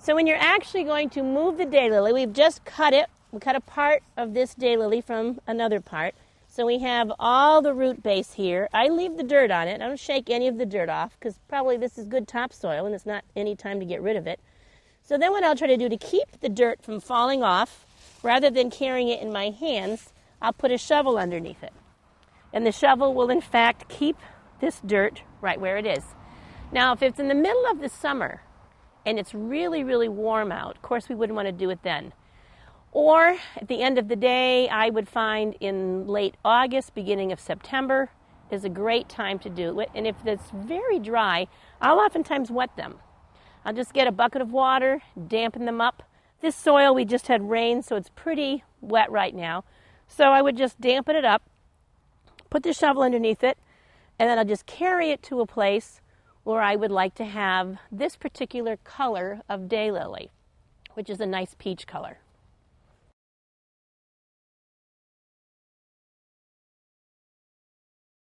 So when you're actually going to move the daylily, we've just cut it. We cut a part of this daylily from another part. So we have all the root base here. I leave the dirt on it. I don't shake any of the dirt off because probably this is good topsoil and it's not any time to get rid of it. So then what I'll try to do to keep the dirt from falling off, rather than carrying it in my hands, I'll put a shovel underneath it. And the shovel will in fact keep this dirt right where it is. Now if it's in the middle of the summer and it's really, really warm out, of course we wouldn't want to do it then. Or at the end of the day, I would find in late August, beginning of September is a great time to do it. And if it's very dry, I'll oftentimes wet them. I'll just get a bucket of water, dampen them up. This soil, we just had rain, so it's pretty wet right now. So I would just dampen it up, put the shovel underneath it, and then I'll just carry it to a place where I would like to have this particular color of daylily, which is a nice peach color.